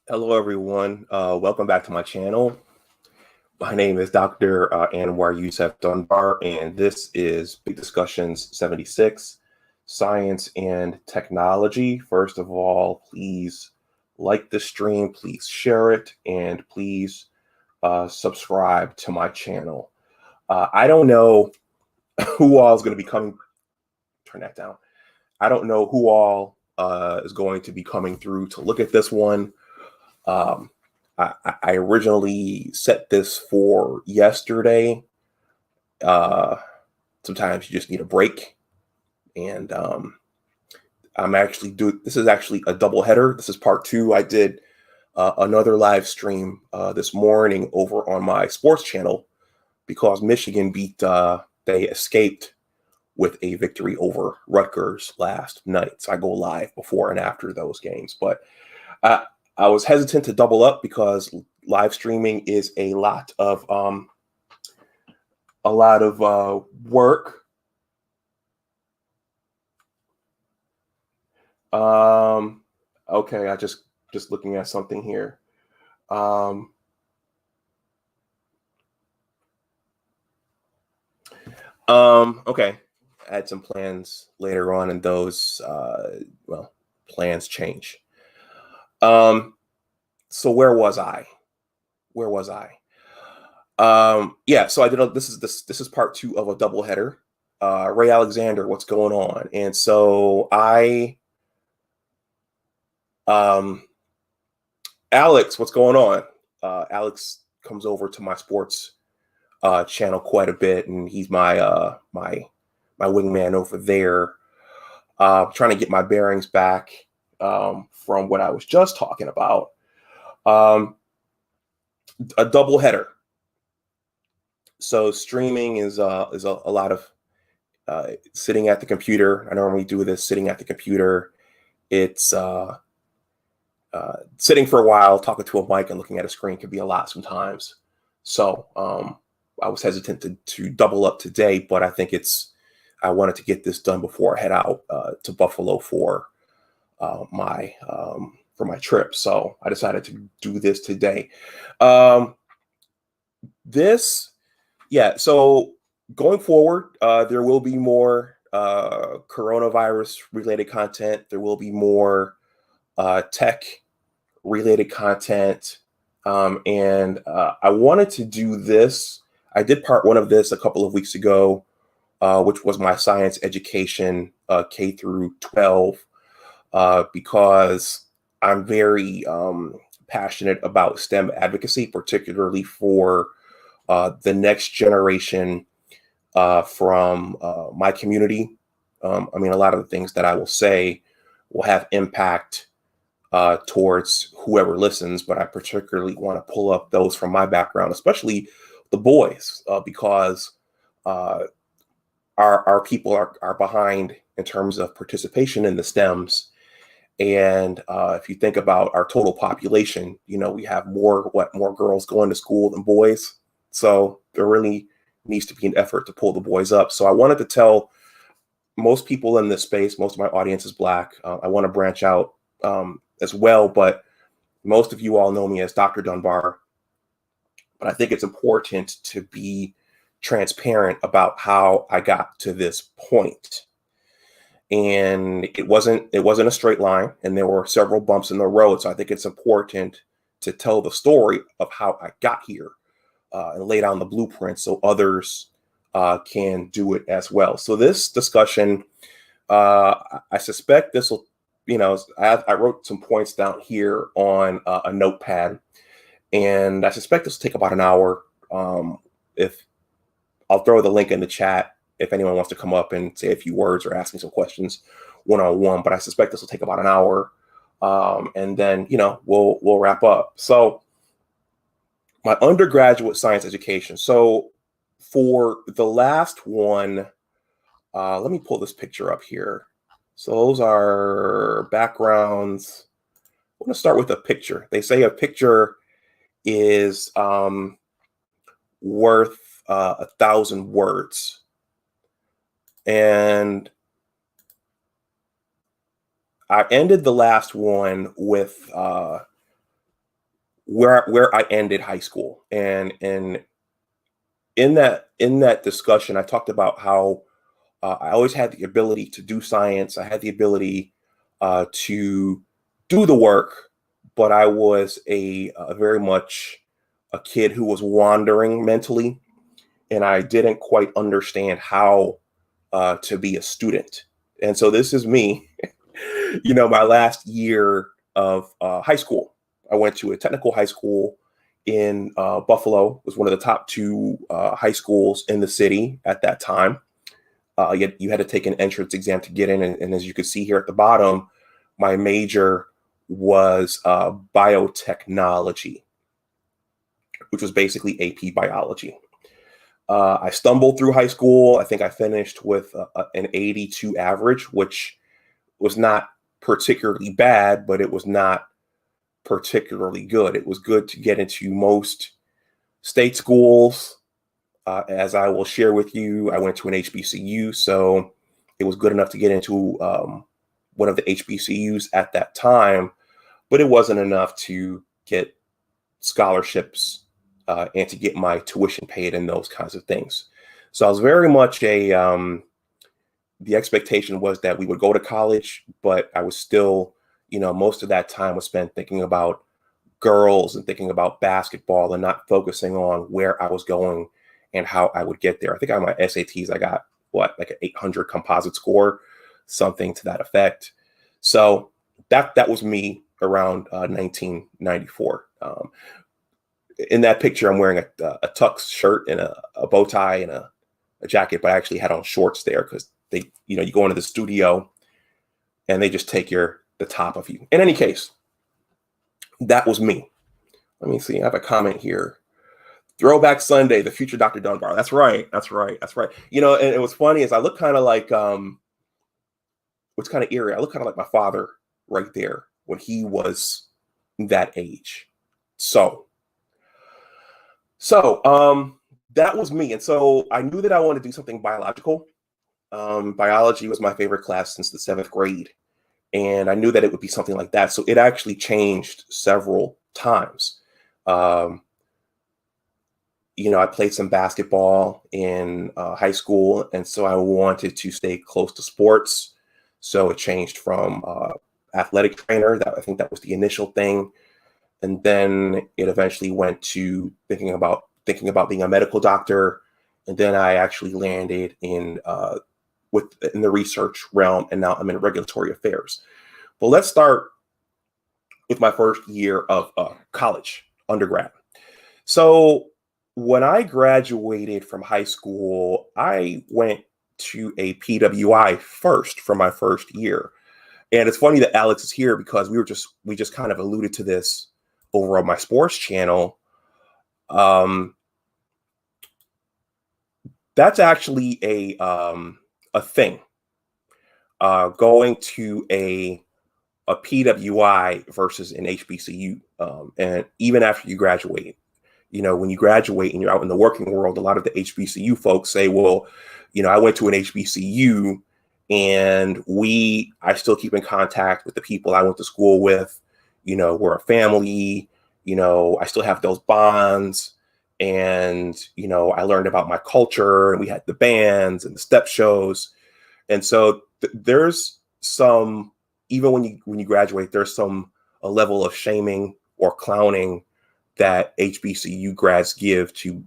Hello, everyone. Welcome back to my channel. My name is Dr. Anwar Youssef Dunbar, and this is Big Discussions 76, Science and Technology. First of all, please like the stream, please share it, and please subscribe to my channel. I don't know who all is going to be coming. Turn that down. I don't know who all is going to be coming through to look at this one. I originally set this for yesterday. Sometimes you just need a break, and this is actually a double header. This is part two. I did another live stream this morning over on my sports channel because Michigan they escaped with a victory over Rutgers last night. So I go live before and after those games, but I was hesitant to double up because live streaming is a lot of work. Okay, I just looking at something here. Okay, I had some plans later on, and those plans change. So where was I? Yeah, so I did. This is part two of a double header. Ray Alexander, what's going on? And so Alex, what's going on? Alex comes over to my sports channel quite a bit, and he's my my wingman over there. Trying to get my bearings back from what I was just talking about. A double header. So streaming is a lot of sitting at the computer. I normally do this sitting at the computer. It's sitting for a while, talking to a mic and looking at a screen can be a lot sometimes. So I was hesitant to double up today, but I think I wanted to get this done before I head out to Buffalo for my trip. So I decided to do this today. So going forward, there will be more coronavirus related content. There will be more tech related content. And I wanted to do this. I did part one of this a couple of weeks ago, which was my science education K through 12, because I'm very passionate about STEM advocacy, particularly for the next generation from my community. I mean, a lot of the things that I will say will have impact towards whoever listens, but I particularly want to pull up those from my background, especially the boys, because our people are behind in terms of participation in the STEMs. And if you think about our total population, we have more girls going to school than boys. So there really needs to be an effort to pull the boys up. So I wanted to tell most people in this space, most of my audience is Black. I want to branch out as well, but most of you all know me as Dr. Dunbar. But I think it's important to be transparent about how I got to this point. And it wasn't a straight line, and there were several bumps in the road. So I think it's important to tell the story of how I got here and lay down the blueprint so others can do it as well. So this discussion, I suspect this will, I wrote some points down here on a notepad, and I suspect this will take about an hour. If I'll throw the link in the chat if anyone wants to come up and say a few words or ask me some questions one-on-one, but I suspect this will take about an hour. And then, we'll wrap up. So my undergraduate science education. So for the last one, let me pull this picture up here. So those are backgrounds. I'm going to start with a picture. They say a picture is worth 1,000 words. And I ended the last one with where I ended high school. And in that discussion, I talked about how I always had the ability to do science. I had the ability to do the work, but I was a very much a kid who was wandering mentally, and I didn't quite understand how to be a student. And so this is me, my last year of high school. I went to a technical high school in Buffalo. It was one of the top two high schools in the city at that time. You had to take an entrance exam to get in. And as you can see here at the bottom, my major was biotechnology, which was basically AP biology. I stumbled through high school. I think I finished with an 82 average, which was not particularly bad, but it was not particularly good. It was good to get into most state schools. As I will share with you, I went to an HBCU, so it was good enough to get into one of the HBCUs at that time, but it wasn't enough to get scholarships and to get my tuition paid and those kinds of things. So I was very much the expectation was that we would go to college, but I was still, most of that time was spent thinking about girls and thinking about basketball and not focusing on where I was going and how I would get there. I think on my SATs, I got like an 800 composite score, something to that effect. So that was me around 1994. In that picture, I'm wearing a tux shirt and a bow tie and a jacket, but I actually had on shorts there because they, you go into the studio and they just take the top of you. In any case, that was me. Let me see. I have a comment here. Throwback Sunday, the future Dr. Dunbar. That's right. And it was funny is I look kind of like, what's kind of eerie. I look kind of like my father right there when he was that age. So that was me. And so I knew that I wanted to do something biological. Biology was my favorite class since the 7th grade. And I knew that it would be something like that. So it actually changed several times. I played some basketball in high school. And so I wanted to stay close to sports. So it changed from athletic trainer. I think that was the initial thing. And then it eventually went to thinking about being a medical doctor. And then I actually landed in the research realm, and now I'm in regulatory affairs. But let's start with my first year of college, undergrad. So when I graduated from high school, I went to a PWI first for my first year. And it's funny that Alex is here because we just kind of alluded to this over on my sports channel. That's actually a thing. Going to a PWI versus an HBCU. And even after you graduate, when you graduate and you're out in the working world, a lot of the HBCU folks say, well, I went to an HBCU and I still keep in contact with the people I went to school with. We're a family, I still have those bonds. And, I learned about my culture, and we had the bands and the step shows. And so there's some, even when you graduate, there's a level of shaming or clowning that HBCU grads give to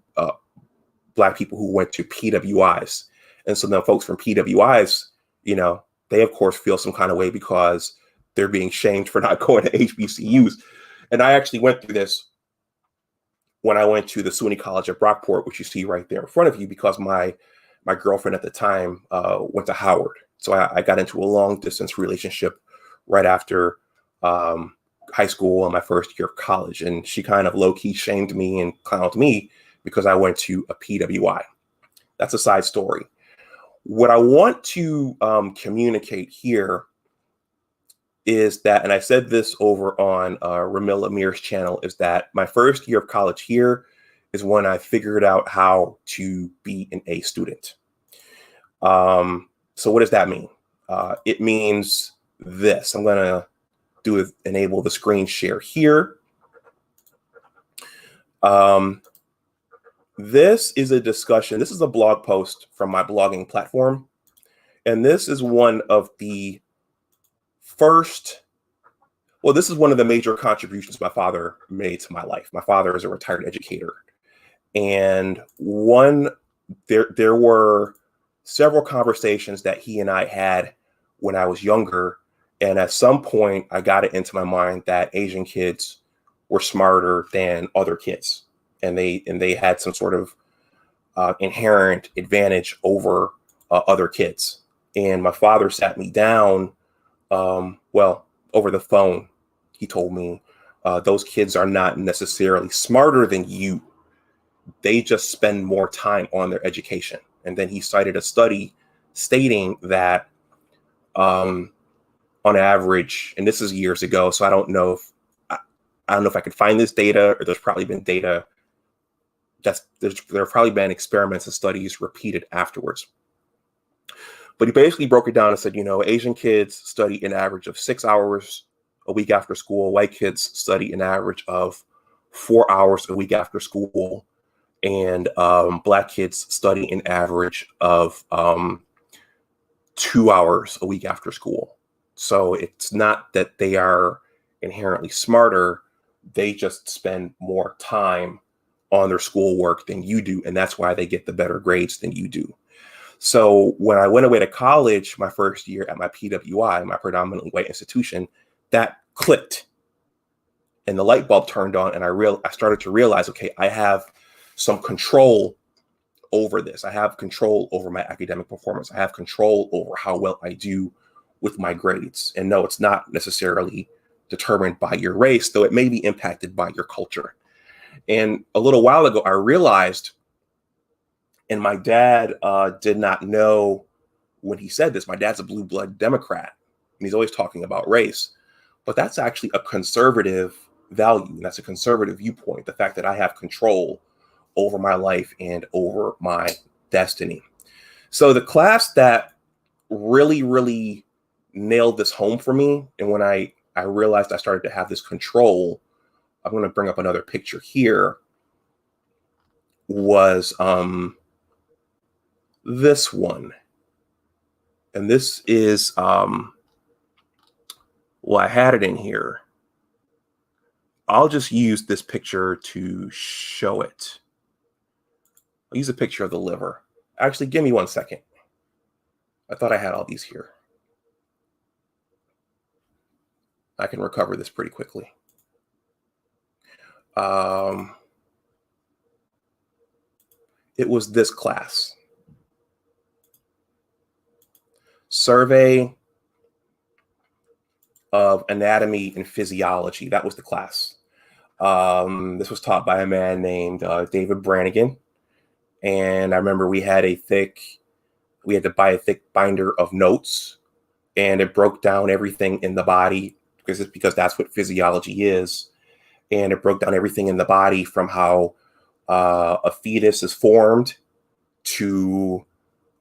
Black people who went to PWIs. And so then folks from PWIs, they of course feel some kind of way because they're being shamed for not going to HBCUs. And I actually went through this when I went to the SUNY College at Brockport, which you see right there in front of you, because my girlfriend at the time went to Howard. So I got into a long distance relationship right after high school and my first year of college. And she kind of low key shamed me and clowned me because I went to a PWI. That's a side story. What I want to communicate here is that, and I said this over on Ramil Amir's channel, is that my first year of college here is when I figured out how to be an A student. So what does that mean? It means this. I'm going to enable the screen share here. Um, this is a discussion. This is a blog post from my blogging platform. And this is one of the first, well, this is one of the major contributions my father made to my life. My father is a retired educator. And there were several conversations that he and I had when I was younger. And at some point, I got it into my mind that Asian kids were smarter than other kids. And they had some sort of inherent advantage over other kids. And my father sat me down, over the phone. He told me, those kids are not necessarily smarter than you. They just spend more time on their education. And then he cited a study stating that on average, and this is years ago, so I don't know if I could find this data, or there's probably been data there have probably been experiments and studies repeated afterwards. But he basically broke it down and said, Asian kids study an average of 6 hours a week after school. White kids study an average of 4 hours a week after school. And Black kids study an average of 2 hours a week after school. So it's not that they are inherently smarter. They just spend more time on their schoolwork than you do. And that's why they get the better grades than you do. So when I went away to college, my first year at my PWI, my predominantly white institution, that clicked and the light bulb turned on. And I started to realize, okay, I have some control over this. I have control over my academic performance. I have control over how well I do with my grades. And no, it's not necessarily determined by your race, though it may be impacted by your culture. And a little while ago, I realized, and my dad did not know when he said this, my dad's a blue blood Democrat, and he's always talking about race, but that's actually a conservative value. And that's a conservative viewpoint, the fact that I have control over my life and over my destiny. So the class that really, really nailed this home for me, and when I realized I started to have this control, I'm going to bring up another picture here, was this one. And this is, I had it in here. I'll just use this picture to show it. I'll use a picture of the liver. Actually, give me 1 second. I thought I had all these here. I can recover this pretty quickly. It was this class. Survey of Anatomy and Physiology. That was the class. This was taught by a man named David Brannigan. And I remember we had to buy a thick binder of notes, and it broke down everything in the body because that's what physiology is. And it broke down everything in the body, from how a fetus is formed to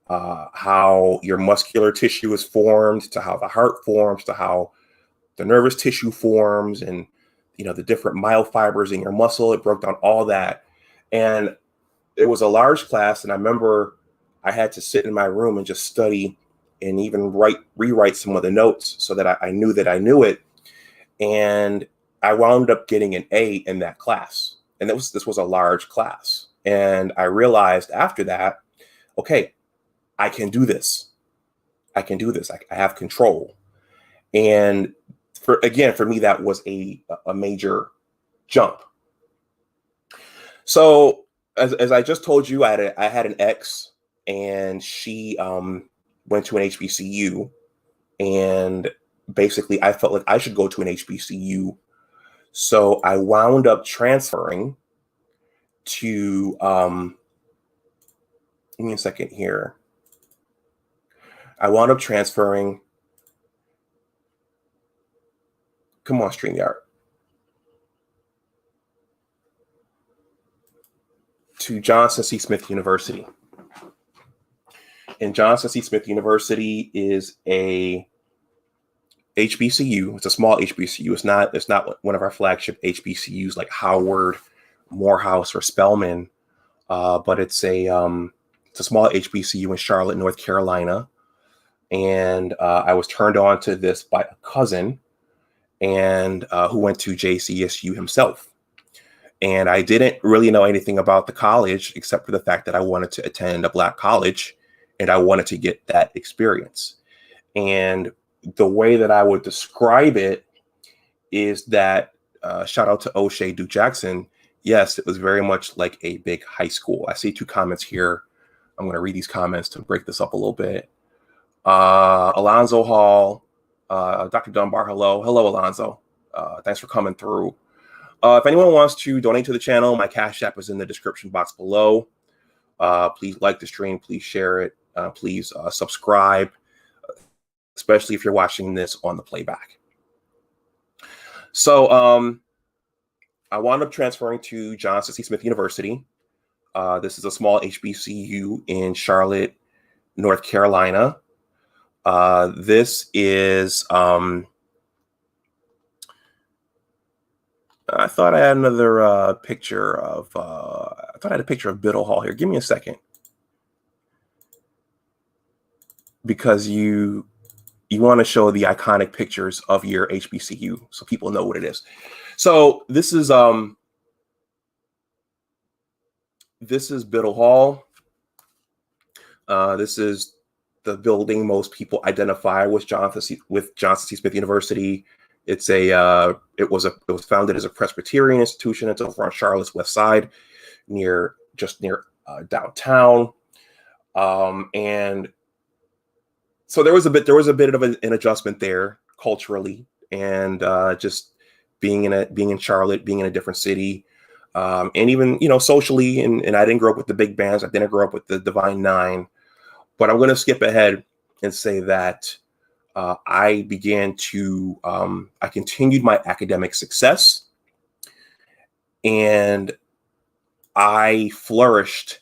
how your muscular tissue is formed, to how the heart forms, to how the nervous tissue forms, and the different myofibers in your muscle. It broke down all that. And it was a large class, and I remember I had to sit in my room and just study and even rewrite some of the notes so that I knew that I knew it. And I wound up getting an A in that class. And this was a large class. And I realized after that, okay, I can do this. I can do this. I have control. And for me, that was a major jump. So as I just told you, I had an ex, and she went to an HBCU, and basically I felt like I should go to an HBCU. So I wound up transferring to, give me a second here. I wound up transferring, come on, StreamYard, to Johnson C. Smith University. And Johnson C. Smith University is a HBCU. It's a small HBCU. It's not one of our flagship HBCUs like Howard Morehouse or Spelman, but it's a small HBCU in Charlotte, North Carolina. And I was turned on to this by a cousin, and who went to JCSU himself. And I didn't really know anything about the college except for the fact that I wanted to attend a Black college and I wanted to get that experience. And the way that I would describe it is that, shout out to O'Shea Duke Jackson. Yes, it was very much like a big high school. I see 2 comments here. I'm going to read these comments to break this up a little bit. Alonzo Hall, Dr. Dunbar, hello. Hello, Alonzo. Thanks for coming through. If anyone wants to donate to the channel, my Cash App is in the description box below. Please like the stream. Please share it. Please subscribe, especially if you're watching this on the playback. So I wound up transferring to Johnson C. Smith University. This is a small HBCU in Charlotte, North Carolina. This is, I thought I had another picture of, I thought I had a picture of Biddle Hall here. Give me a second. Because you want to show the iconic pictures of your HBCU so people know what it is. So this is Biddle Hall. This is the building most people identify with Johnson C. Smith University. It's it was founded as a Presbyterian institution. It's over on Charlotte's west side, just near downtown. And so there was a bit of an adjustment there culturally, and just being in Charlotte, being in a different city, and even socially. And I didn't grow up with the big bands. I didn't grow up with the Divine Nine. But I'm going to skip ahead and say that I continued my academic success, and I flourished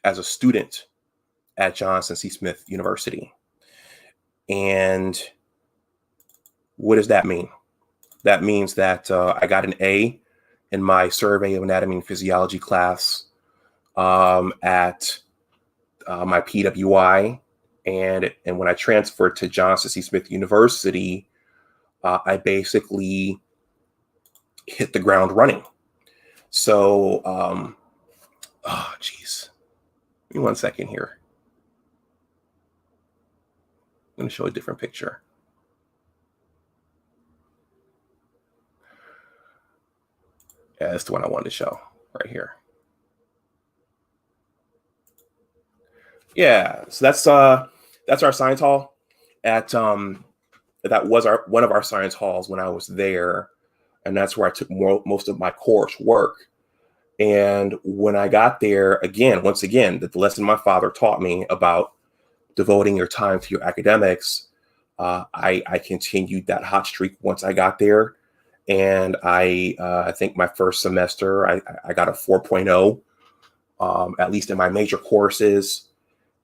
as a student at Johnson C. Smith University. And what does that mean? That means that I got an A in my survey of anatomy and physiology class at my PWI. And when I transferred to Johnson C. Smith University, I basically hit the ground running. So, oh, geez. Give me one second here. I'm going to show a different picture. Yeah, that's the one I wanted to show right here. Yeah, so that's our science hall at that was one of our science halls when I was there, and that's where I took most of my coursework. And when I got there, once again, the lesson my father taught me about devoting your time to your academics, I continued that hot streak once I got there. And I think my first semester, I got a 4.0, at least in my major courses.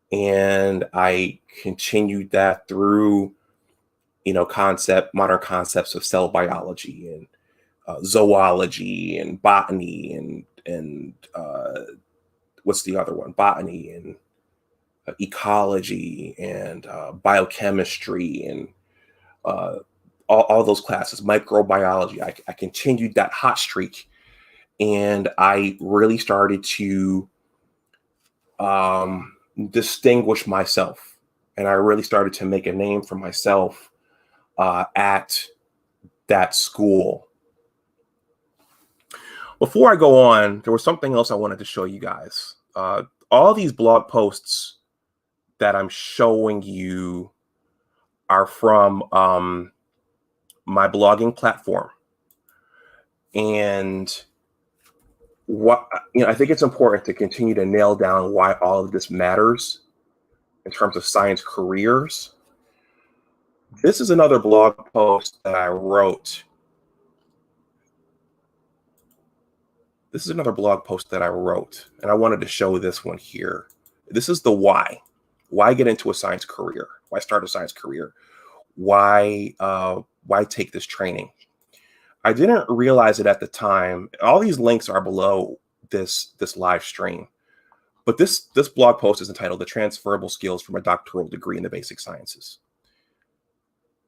And I continued that through, modern concepts of cell biology and zoology and botany and what's the other one? Botany and ecology and biochemistry and all those classes, microbiology. I continued that hot streak, and I really started to distinguish myself, and I really started to make a name for myself at that school. Before I go on, there was something else I wanted to show you guys. All these blog posts that I'm showing you are from my blogging platform. And I think it's important to continue to nail down why all of this matters in terms of science careers. This is another blog post that I wrote. And I wanted to show this one here. This is the why. Why get into a science career? Why start a science career? Why take this training? I didn't realize it at the time. All these links are below this live stream. But this blog post is entitled "The Transferable Skills from a Doctoral Degree in the Basic Sciences."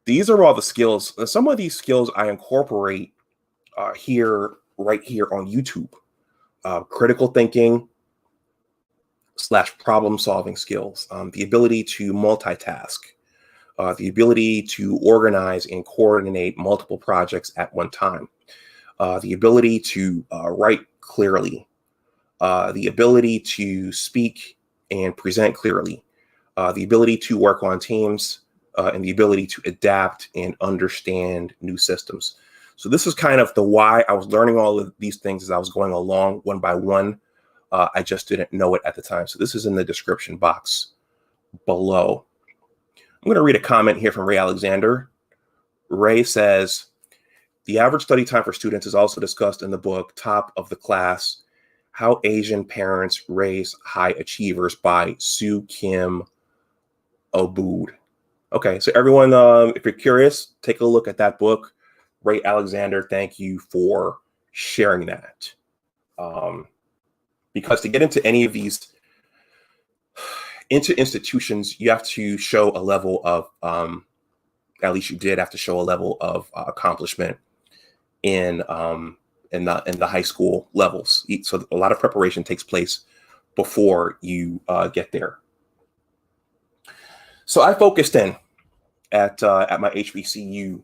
These are all the skills. Some of these skills I incorporate right here on YouTube. Critical thinking / problem solving skills, the ability to multitask, the ability to organize and coordinate multiple projects at one time, the ability to write clearly, the ability to speak and present clearly, the ability to work on teams, and the ability to adapt and understand new systems. So this is kind of the why I was learning all of these things as I was going along one by one. I just didn't know it at the time. So this is in the description box below. I'm going to read a comment here from Ray Alexander. Ray says, "The average study time for students is also discussed in the book, Top of the Class, How Asian Parents Raise High Achievers by Sue Kim Abood." Okay, so everyone, if you're curious, take a look at that book. Ray Alexander, thank you for sharing that. Because to get into any of these institutions, you have to show a level of, at least you did have to show a level of accomplishment in the high school levels. So a lot of preparation takes place before you get there. So I focused in at my HBCU.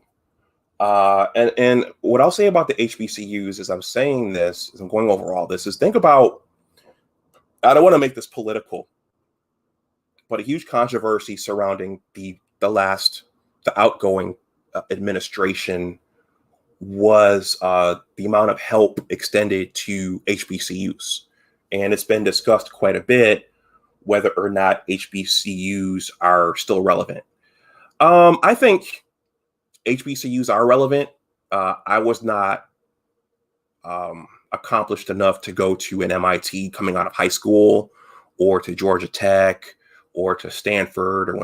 And what I'll say about the HBCUs as I'm saying this, as I'm going over all this, is think about, I don't want to make this political, but a huge controversy surrounding the outgoing administration was the amount of help extended to HBCUs. And it's been discussed quite a bit whether or not HBCUs are still relevant. I think HBCUs are relevant. I was not accomplished enough to go to an MIT coming out of high school, or to Georgia Tech, or to Stanford, or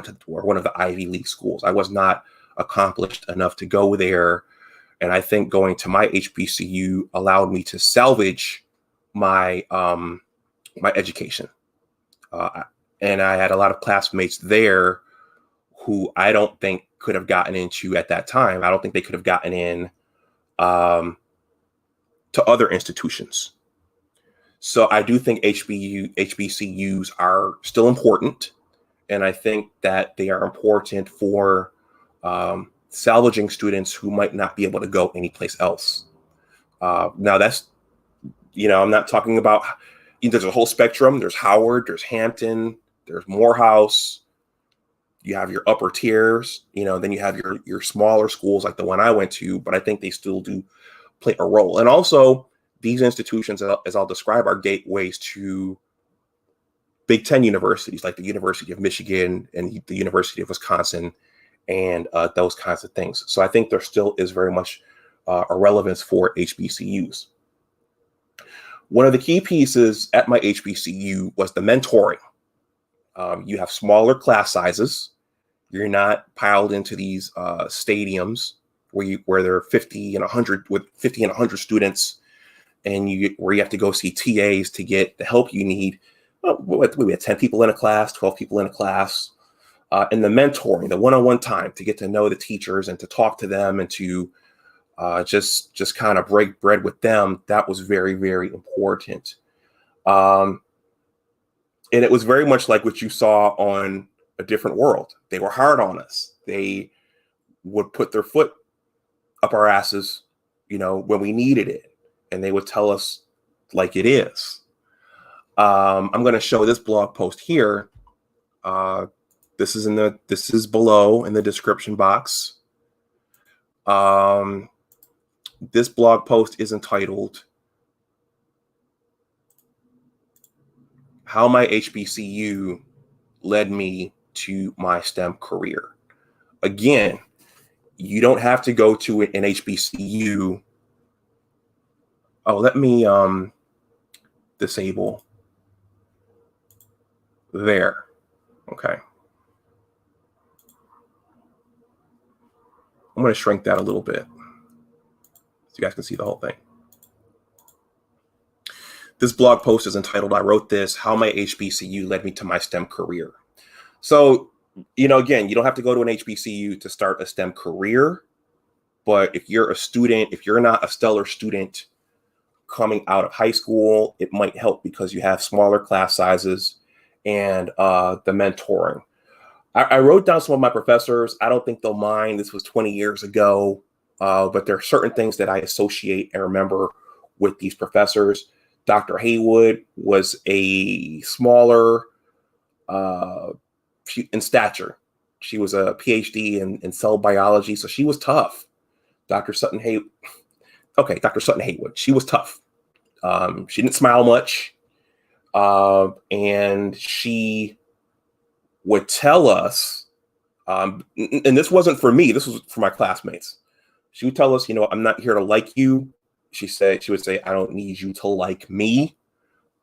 one of the Ivy League schools. I was not accomplished enough to go there. And I think going to my HBCU allowed me to salvage my my education. And I had a lot of classmates there who I don't think could have gotten into at that time. I don't think they could have gotten in to other institutions. So I do think HBCUs are still important. And I think that they are important for salvaging students who might not be able to go anyplace else. Now that's, I'm not talking about, there's a whole spectrum. There's Howard, there's Hampton, there's Morehouse. You have your upper tiers, then you have your smaller schools like the one I went to, but I think they still do play a role. And also these institutions, as I'll describe, are gateways to Big Ten universities like the University of Michigan and the University of Wisconsin and those kinds of things. So I think there still is very much a relevance for HBCUs. One of the key pieces at my HBCU was the mentoring. You have smaller class sizes. You're not piled into these stadiums where there are 50 and 100 with 50 and 100 students, and where you have to go see TAs to get the help you need. We had 10 people in a class, 12 people in a class. And the mentoring, the one-on-one time to get to know the teachers and to talk to them and to just kind of break bread with them, that was very, very important. And it was very much like what you saw on A Different World. They were hard on us. They would put their foot up our asses, when we needed it. And they would tell us like it is. I'm going to show this blog post here. This is below in the description box. This blog post is entitled "How My HBCU Led Me to My STEM Career." Again, you don't have to go to an HBCU. Oh, let me disable there. Okay. I'm going to shrink that a little bit so you guys can see the whole thing. This blog post is entitled, I wrote this, How My HBCU Led Me to My STEM Career. So, again, you don't have to go to an HBCU to start a STEM career. But if you're a student, if you're not a stellar student coming out of high school, it might help because you have smaller class sizes and the mentoring. I wrote down some of my professors. I don't think they'll mind. This was 20 years ago, but there are certain things that I associate and remember with these professors. Dr. Haywood was a smaller in stature. She was a PhD in cell biology, so she was tough. Dr. Sutton Haywood. She was tough. She didn't smile much. And she would tell us, and this wasn't for me, this was for my classmates. She would tell us, I'm not here to like you. She would say, I don't need you to like me.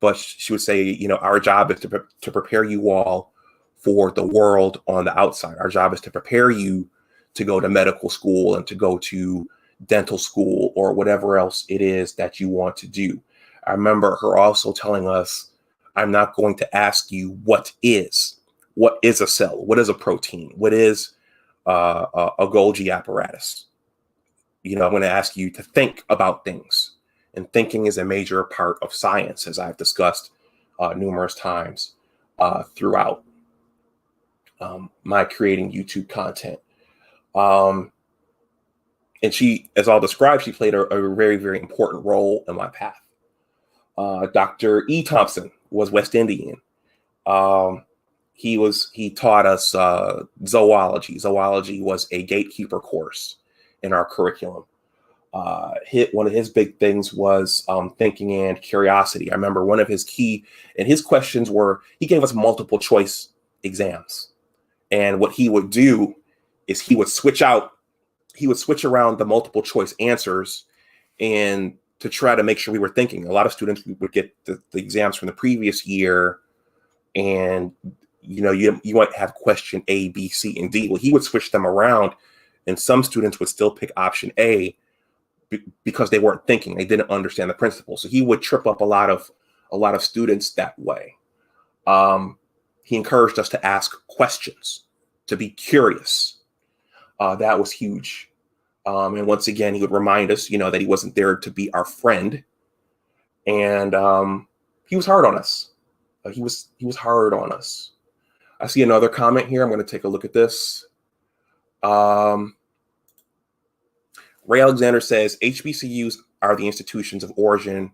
But she would say, our job is to prepare you all for the world on the outside. Our job is to prepare you to go to medical school and to go to dental school or whatever else it is that you want to do. I remember her also telling us, I'm not going to ask you what is a cell, what is a protein, what is a Golgi apparatus. I'm going to ask you to think about things. And thinking is a major part of science, as I've discussed numerous times throughout my creating YouTube content. And she, as I'll describe, she played a very, very important role in my path. Dr. E. Thompson was West Indian. He taught us zoology. Zoology was a gatekeeper course in our curriculum. One of his big things was thinking and curiosity. I remember one of his questions were, he gave us multiple choice exams. And what he would do is he would switch around the multiple choice answers and to try to make sure we were thinking. A lot of students would get the exams from the previous year and you might have question A, B, C, and D. Well, he would switch them around and some students would still pick option A because they weren't thinking. They didn't understand the principle. So he would trip up a lot of students that way. He encouraged us to ask questions, to be curious. That was huge. And once again, he would remind us, that he wasn't there to be our friend. And he was hard on us. He was hard on us. I see another comment here. I'm going to take a look at this. Ray Alexander says, HBCUs are the institutions of origin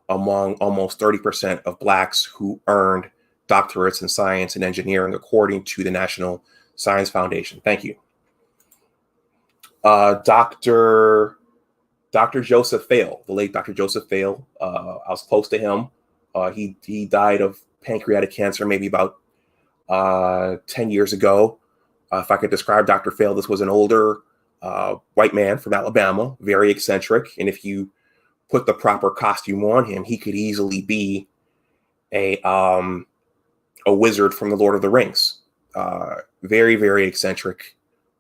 among almost 30% of Blacks who earned doctorates in science and engineering, according to the National Science Foundation. Thank you. Dr. Joseph Phale, the late Dr. Joseph Phale. I was close to him. He died of pancreatic cancer maybe about 10 years ago. If I could describe Dr. Phale, this was an older white man from Alabama, very eccentric. And if you put the proper costume on him, he could easily be a wizard from the Lord of the Rings. Very, very eccentric,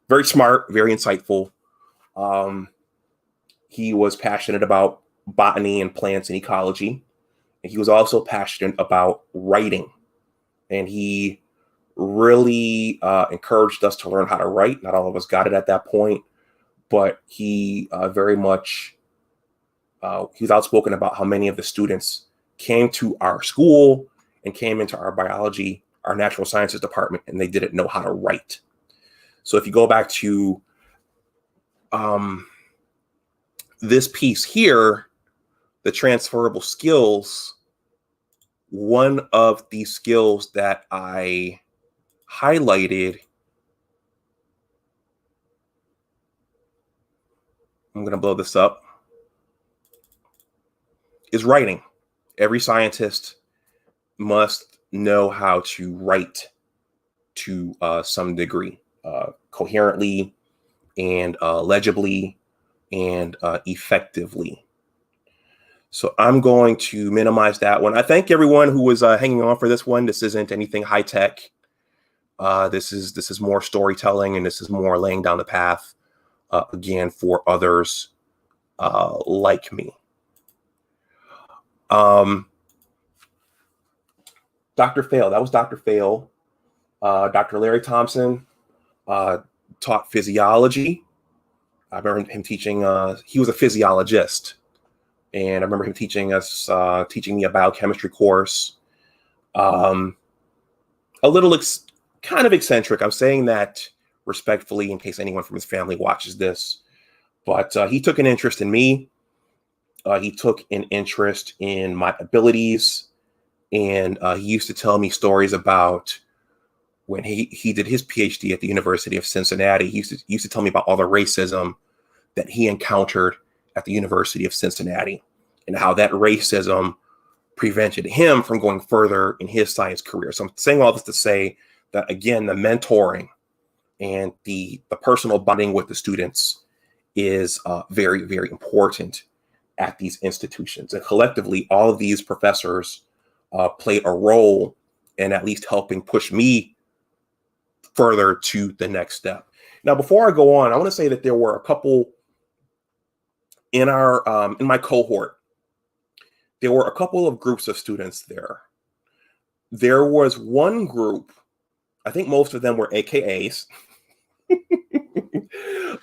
very smart, very insightful. He was passionate about botany and plants and ecology. And he was also passionate about writing. And he really encouraged us to learn how to write. Not all of us got it at that point, but he very much, he was outspoken about how many of the students came to our school and came into our biology, our natural sciences department, and they didn't know how to write. So if you go back to this piece here, the transferable skills, one of the skills that I highlighted, I'm going to blow this up, is writing. Every scientist must know how to write to some degree, coherently and legibly and effectively. So I'm going to minimize that one. I thank everyone who was hanging on for this one. This isn't anything high tech. This is more storytelling, and this is more laying down the path again for others like me. Dr. Phale, that was Dr. Phale. Dr. Larry Thompson taught physiology. I remember him teaching, he was a physiologist. And I remember him teaching me a biochemistry course. A little kind of eccentric. I'm saying that respectfully in case anyone from his family watches this. But he took an interest in me. He took an interest in my abilities. And he used to tell me stories about when he did his PhD at the University of Cincinnati. He used to tell me about all the racism that he encountered at the University of Cincinnati and how that racism prevented him from going further in his science career. So I'm saying all this to say that, again, the mentoring and the personal bonding with the students is very, very important at these institutions. And collectively, all of these professors played a role in at least helping push me further to the next step. Now, before I go on, I want to say that there were a couple in my cohort. There were a couple of groups of students there. There was one group, I think most of them were AKAs,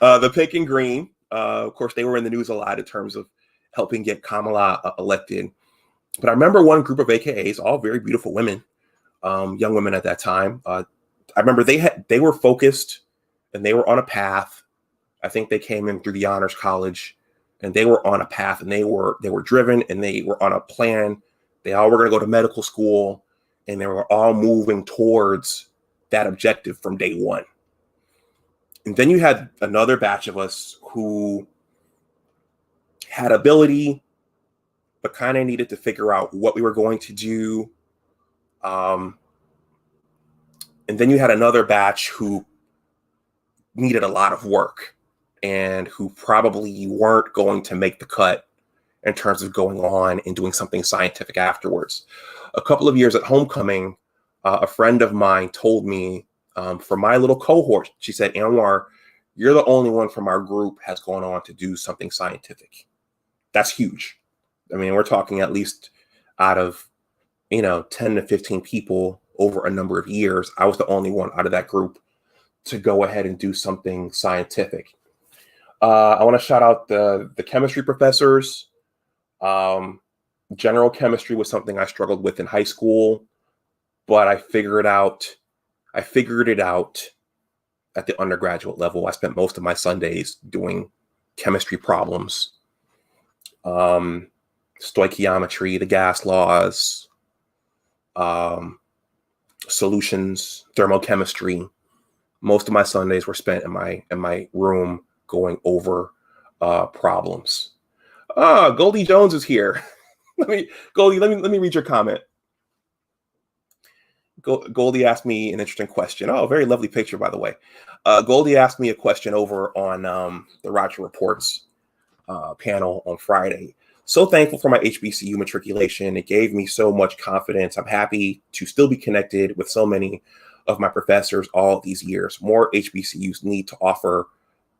the pink and green. Of course, they were in the news a lot in terms of helping get Kamala elected. But I remember one group of AKAs, all very beautiful women, young women at that time. I remember they were focused and they were on a path. I think they came in through the honors college and they were on a path and they were driven and they were on a plan. They all were going to go to medical school and they were all moving towards that objective from day one. And then you had another batch of us who had ability, but kind of needed to figure out what we were going to do. And then you had another batch who needed a lot of work and who probably weren't going to make the cut in terms of going on and doing something scientific afterwards. A couple of years at homecoming, a friend of mine told me, for my little cohort, she said, Anwar, you're the only one from our group has gone on to do something scientific. That's huge. I mean, we're talking at least out of, 10 to 15 people over a number of years. I was the only one out of that group to go ahead and do something scientific. I want to shout out the chemistry professors. General chemistry was something I struggled with in high school, but I figured it out at the undergraduate level. I spent most of my Sundays doing chemistry problems, stoichiometry, the gas laws, solutions, thermochemistry. Most of my Sundays were spent in my room going over problems. Goldie Jones is here. Let me read your comment. Goldie asked me an interesting question. Oh, very lovely picture, by the way. Goldie asked me a question over on the Roger Reports panel on Friday. So thankful for my HBCU matriculation. It gave me so much confidence. I'm happy to still be connected with so many of my professors all these years. More HBCUs need to offer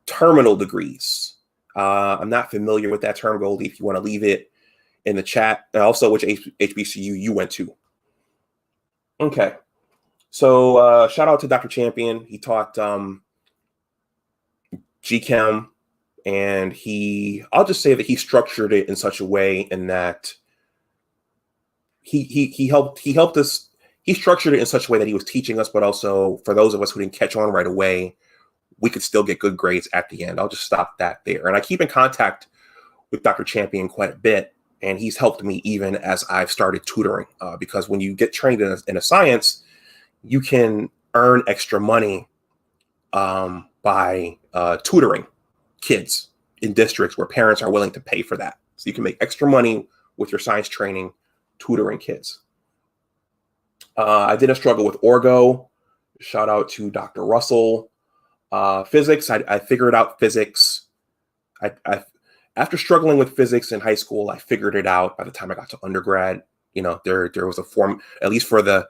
terminal degrees. I'm not familiar with that term, Goldie. If you want to leave it in the chat. And also, which HBCU you went to. Okay. So shout out to Dr. Champion. He taught GChem. And I'll just say that he structured it in such a way in that he helped us. He structured it in such a way that he was teaching us, but also for those of us who didn't catch on right away, we could still get good grades at the end. I'll just stop that there. And I keep in contact with Dr. Champion quite a bit, and he's helped me even as I've started tutoring, because when you get trained in a science, you can earn extra money by tutoring kids in districts where parents are willing to pay for that. So you can make extra money with your science training, tutoring kids. I didn't struggle with orgo. Shout out to Dr. Russell. Physics, I figured out physics. After struggling with physics in high school, I figured it out by the time I got to undergrad. There was a form, at least for that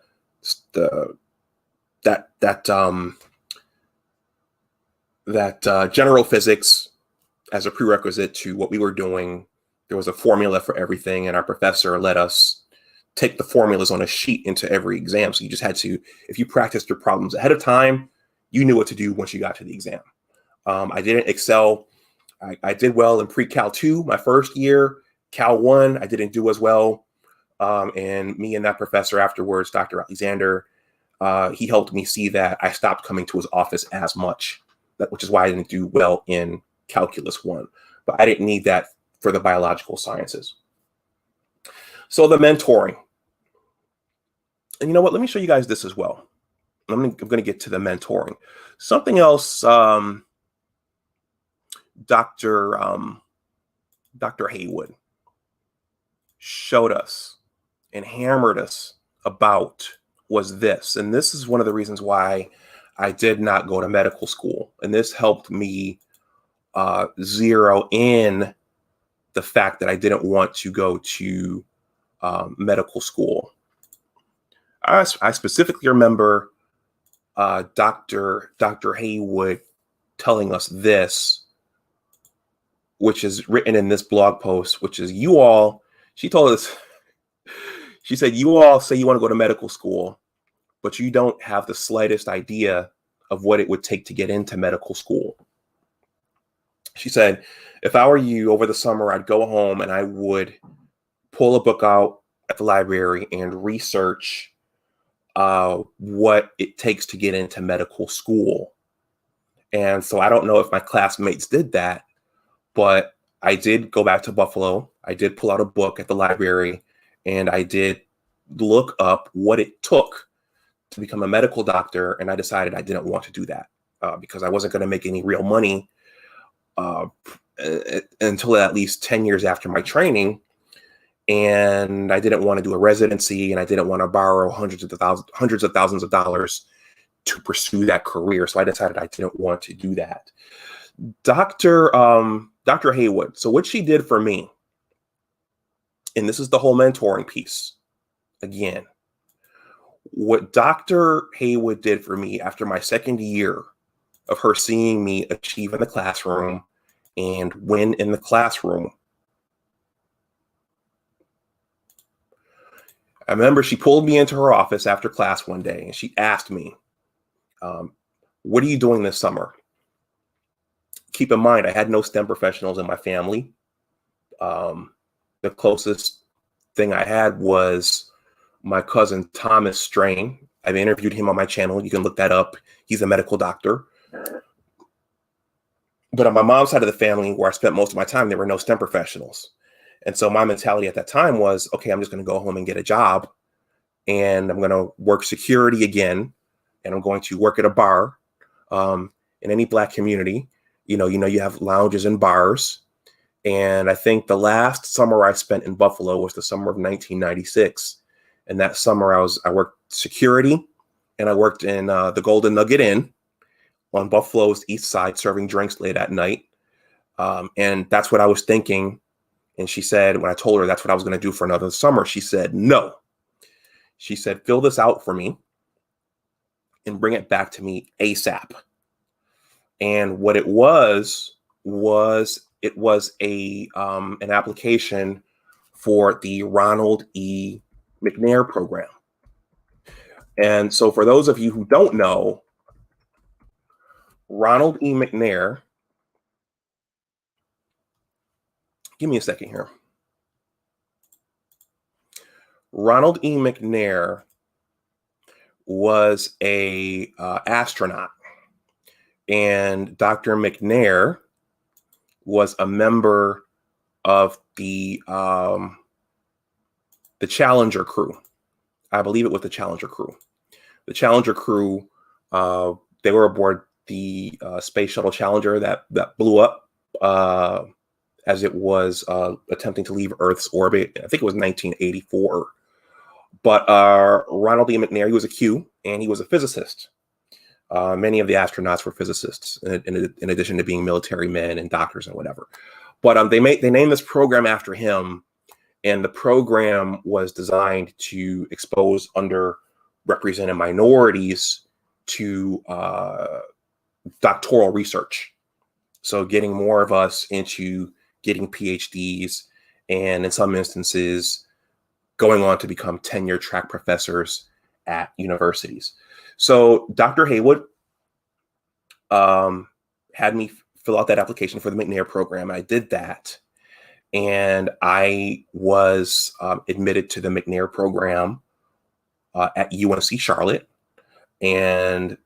general physics as a prerequisite to what we were doing. There was a formula for everything, and our professor let us take the formulas on a sheet into every exam. So you just had to, if you practiced your problems ahead of time, you knew what to do once you got to the exam. I didn't excel. I did well in pre-Cal 2, my first year. Cal 1, I didn't do as well. And me and that professor afterwards, Dr. Alexander, he helped me see that I stopped coming to his office as much, which is why I didn't do well in Calculus 1. But I didn't need that for the biological sciences. So the mentoring. And you know what? Let me show you guys this as well. I'm going to get to the mentoring. Something else Dr. Haywood showed us and hammered us about was this. And this is one of the reasons why I did not go to medical school. And this helped me zero in the fact that I didn't want to go to medical school. I specifically remember Dr. Haywood telling us this, which is written in this blog post, which is she told us, she said, you all say you want to go to medical school, but you don't have the slightest idea of what it would take to get into medical school. She said, if I were you over the summer, I'd go home and I would pull a book out at the library and research what it takes to get into medical school. And so I don't know if my classmates did that, but I did go back to Buffalo. I did pull out a book at the library and I did look up what it took to become a medical doctor. And I decided I didn't want to do that because I wasn't going to make any real money until at least 10 years after my training. And I didn't want to do a residency and I didn't want to borrow hundreds of thousands of dollars to pursue that career. So I decided I didn't want to do that. Dr. Haywood. So what she did for me, and this is the whole mentoring piece again, what Dr. Haywood did for me after my second year of her seeing me achieve in the classroom and win in the classroom. I remember she pulled me into her office after class one day and she asked me, what are you doing this summer? Keep in mind, I had no STEM professionals in my family. The closest thing I had was my cousin, Thomas Strain. I've interviewed him on my channel. You can look that up. He's a medical doctor. But on my mom's side of the family, where I spent most of my time, there were no STEM professionals. And so my mentality at that time was, okay, I'm just going to go home and get a job and I'm going to work security again. And I'm going to work at a bar in any Black community. You have lounges and bars. And I think the last summer I spent in Buffalo was the summer of 1996. And that summer I worked security and I worked in the Golden Nugget Inn on Buffalo's east side, serving drinks late at night. And that's what I was thinking. And she said, when I told her that's what I was going to do for another summer, she said, no. She said, fill this out for me and bring it back to me ASAP. And what it was an application for the Ronald E McNair program. And so for those of you who don't know, Ronald E McNair, give me a second here. Ronald E McNair was a astronaut, and Dr. McNair was a member of the Challenger crew. I believe it was the Challenger crew. The Challenger crew, they were aboard the Space Shuttle Challenger that blew up as it was attempting to leave Earth's orbit. I think it was 1984. But Ronald E. McNair, he was a Q, and he was a physicist. Many of the astronauts were physicists, in addition to being military men and doctors and whatever. But they named this program after him, and the program was designed to expose underrepresented minorities to doctoral research. So getting more of us into getting PhDs, and in some instances, going on to become tenure track professors at universities. So Dr. Haywood had me fill out that application for the McNair program. I did that, and I was admitted to the McNair program at UNC Charlotte, and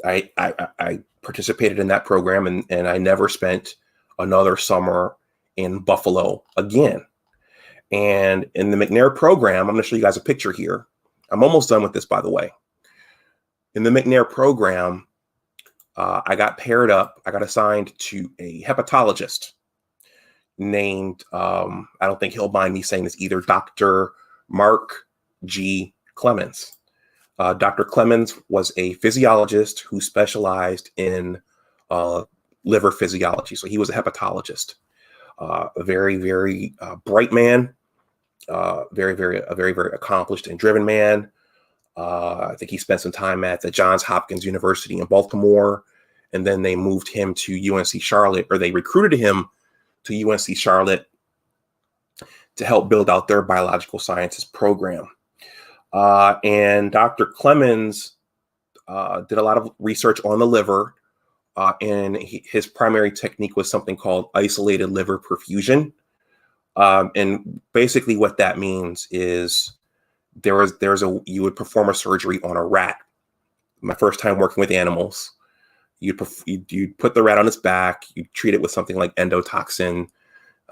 I participated in that program, and I never spent another summer in Buffalo again. And in the McNair program, I'm going to show you guys a picture here. I'm almost done with this, by the way. In the McNair program, I got paired up. I got assigned to a hepatologist named, I don't think he'll mind me saying this either, Dr. Mark G. Clemens. Dr. Clemens was a physiologist who specialized in liver physiology. So he was a hepatologist, a very, very bright man, very, very accomplished and driven man. I think he spent some time at the Johns Hopkins University in Baltimore, and then they moved him to UNC Charlotte, or they recruited him to UNC Charlotte to help build out their biological sciences program. And Dr. Clemens did a lot of research on the liver, and his primary technique was something called isolated liver perfusion. And basically what that means is you would perform a surgery on a rat. My first time working with animals, you'd put the rat on its back, you treat it with something like endotoxin,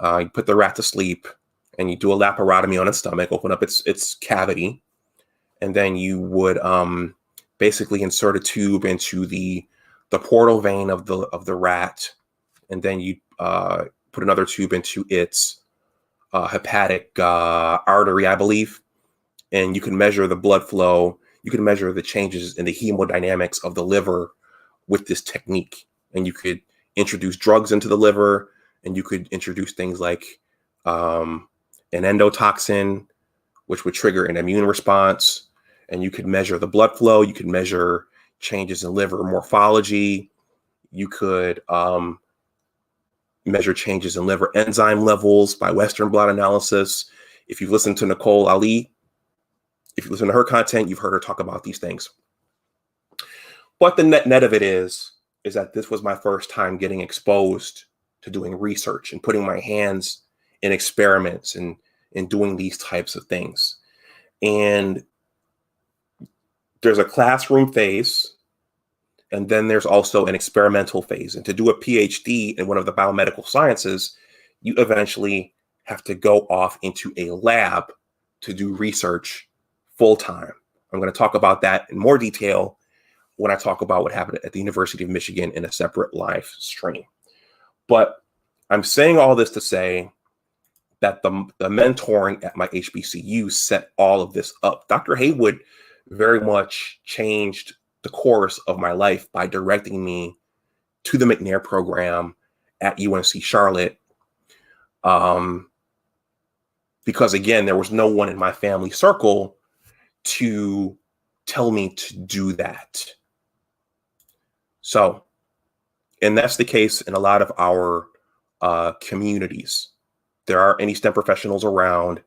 you put the rat to sleep, and you do a laparotomy on its stomach, open up its cavity, and then you would basically insert a tube into the portal vein of the rat, and then you put another tube into its hepatic artery, I believe, and you can measure the blood flow. You can measure the changes in the hemodynamics of the liver with this technique. And you could introduce drugs into the liver, and you could introduce things like an endotoxin, which would trigger an immune response. And you could measure the blood flow. You could measure changes in liver morphology. You could measure changes in liver enzyme levels by Western blot analysis. If you've listened to Nicole Ali, if you listen to her content, you've heard her talk about these things. But the net of it is that this was my first time getting exposed to doing research and putting my hands in experiments and doing these types of things. And there's a classroom phase, and then there's also an experimental phase. And to do a PhD in one of the biomedical sciences, you eventually have to go off into a lab to do research full time. I'm going to talk about that in more detail when I talk about what happened at the University of Michigan in a separate live stream. But I'm saying all this to say that the mentoring at my HBCU set all of this up. Dr. Haywood very much changed the course of my life by directing me to the McNair program at UNC Charlotte. Because again, there was no one in my family circle to tell me to do that. So, and that's the case in a lot of our communities. There aren't any STEM professionals around,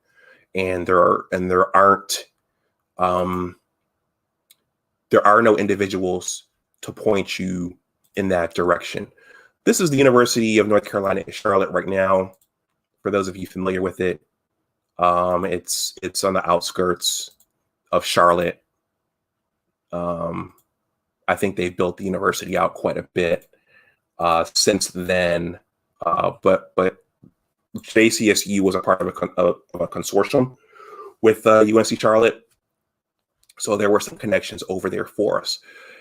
and there are no individuals to point you in that direction. This is the University of North Carolina in Charlotte right now. For those of you familiar with it, it's on the outskirts of Charlotte. I think they've built the university out quite a bit since then. But JCSU was a part of a consortium with UNC Charlotte. So there were some connections over there for us.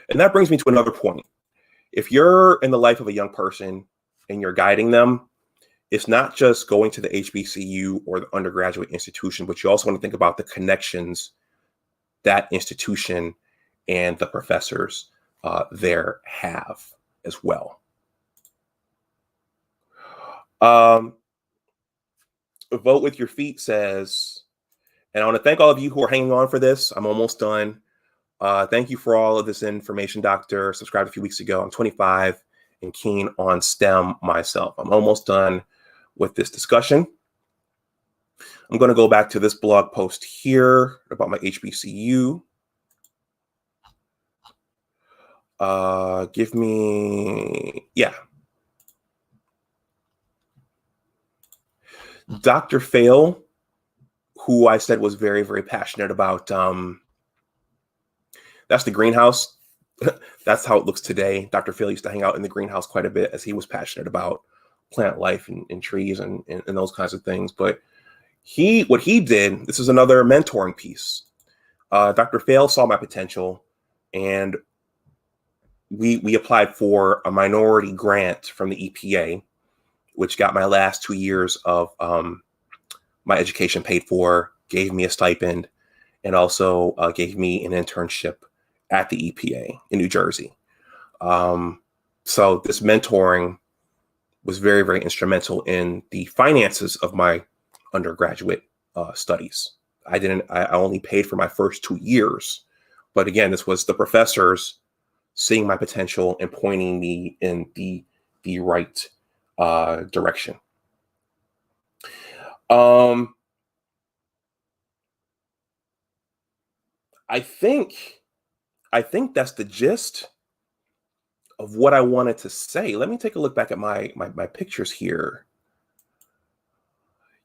And that brings me to another point. If you're in the life of a young person and you're guiding them, it's not just going to the HBCU or the undergraduate institution, but you also want to think about the connections that institution and the professors there have as well. Vote with your feet says, and I want to thank all of you who are hanging on for this. I'm almost done. Thank you for all of this information, Doctor. Subscribed a few weeks ago. I'm 25 and keen on STEM myself. I'm almost done with this discussion. I'm going to go back to this blog post here about my HBCU. Give me, yeah. Dr. Phale, who I said was very, very passionate about, that's the greenhouse. That's how it looks today. Dr. Phale used to hang out in the greenhouse quite a bit as he was passionate about plant life and trees and those kinds of things. But what he did, this is another mentoring piece. Dr. Phale saw my potential, and we applied for a minority grant from the EPA, which got my last 2 years of my education paid for, gave me a stipend, and also gave me an internship at the EPA in New Jersey. So this mentoring was very, very instrumental in the finances of my undergraduate studies. I only paid for my first 2 years, but again, this was the professors seeing my potential and pointing me in the right direction. I think that's the gist of what I wanted to say. Let me take a look back at my pictures here.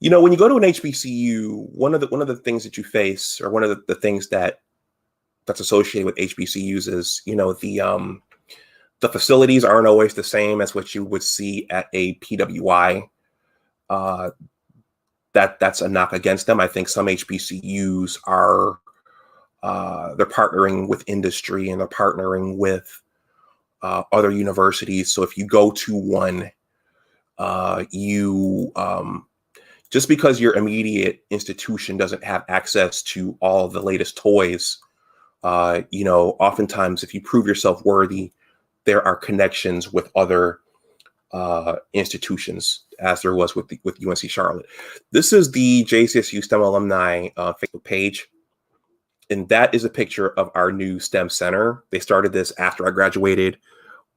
You know, when you go to an HBCU, one of the things that you face, or one of the things that's associated with HBCUs is, you know, the facilities aren't always the same as what you would see at a PWI. That's a knock against them. I think some HBCUs are they're partnering with industry, and they're partnering with other universities. So if you go to one, just because your immediate institution doesn't have access to all the latest toys, you know, oftentimes if you prove yourself worthy, there are connections with other institutions, as there was with UNC Charlotte. This is the JCSU STEM alumni Facebook page, and that is a picture of our new STEM center. They started this after I graduated,